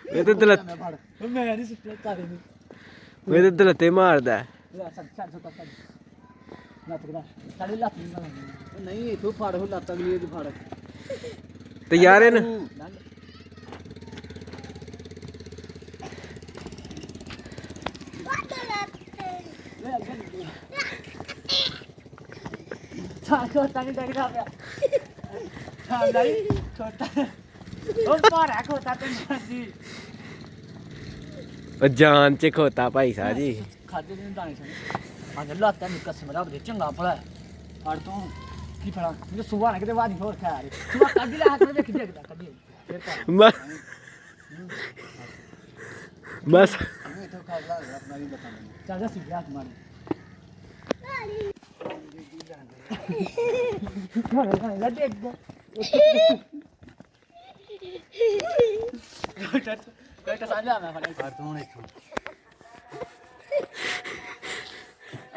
ਇਹ ਤਾਂ ਦਲਤ ਮੈਂ ਨਹੀਂ ਸੁੱਟਿਆ ਤਾਰੇ ਨੂੰ ਇਹ ਤਾਂ ਦਲਤੇ ਮਾਰਦਾ ਸਾਡੀ ਲੱਤ ਨਹੀਂ ਇਥੋਂ ਫੜ ਹੋ ਲੱਤ ਅਗਲੀ ਦੀ ਫੜ ਤੇ ਯਾਰ ਇਹਨ ਖੋਤਾ ਨਹੀਂ ਡੈਗਦਾ ਪਿਆ ਹਾਂ ਨਹੀਂ ਖੋਤਾ ਉਹ ਪਾਰਾ ਖੋਤਾ ਤੇ ਜੀ ਉਹ ਜਾਨ ਚ ਖੋਤਾ ਭਾਈ ਸਾਹਿਬ ਜੀ ਖਾਦੇ ਨਹੀਂ ਦਾਣੇ ਸਨ ਅੱਜ ਲੱਤਾਂ ਨੂੰ ਕਸਮ ਰੱਬ ਦੇ ਚੰਗਾ ਭਲਾ ਫੜ ਤੂੰ ਕੀ ਫੜਾ ਮੈਨੂੰ ਸੁਆ ਨਾ ਕਿਤੇ ਵਾਦੀ ਹੋਰ ਖਾ ਰੇ ਸੁਆ ਕੱਢ ਲੈ ਹੱਥ ਵਿੱਚ ਦੇਖਦਾ ਕੱਢੀ ਫਿਰ ਪਾ ਬਸ ਇਥੋਂ ਖਾ ਲਾ ਆਪਣਾ ਵੀ ਬਤਾ ਚੱਲ ਜਾ ਸਿੱਧਾ ਹੱਥ ਮਾਰ ਲੈ ਦੇਖ ਬੇਟਾ ਸਾਂਝਾ ਮੈਂ ਫੜਾ ਕਰ ਤੂੰ ਇੱਥੋਂ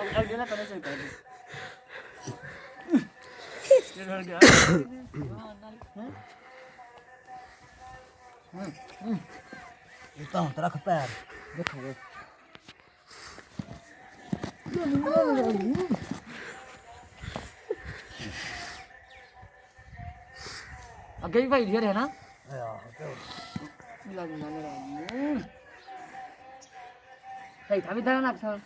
अब देना तो नहीं कर ये डर गया इतना तेरा पैर देखो वो आगे भी भाई इधर है ना भाई था भी धरा ना अच्छा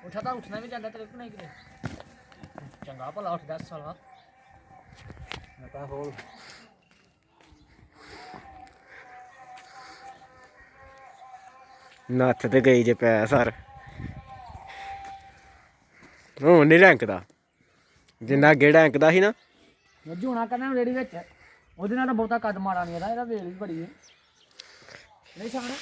उठा था उठना भी जाता तेरे को नहीं चंगा भला उठ 10 साल होल ਨੱਥ ਤੇ ਗਈ ਜੇ ਪੈ ਸਰ ਹੁਣ ਨਹੀਂ ਰੈਂਕਦਾ ਜਿੰਨਾ ਅੱਗੇ ਰੈਂਕਦਾ ਸੀ ਨਾ ਝੋਣਾ ਕਰਨਾ ਰੇੜੀ ਵਿੱਚ ਉਹਦੇ ਨਾਲ ਤਾਂ ਬਹੁਤਾ ਕੱਦ ਮਾਰਾ ਨਹੀਂ ਇਹਦਾ ਵੇਲ ਵੀ ਬੜੀ ਹੈ ਨਹੀਂ ਸਾਹਮਣੇ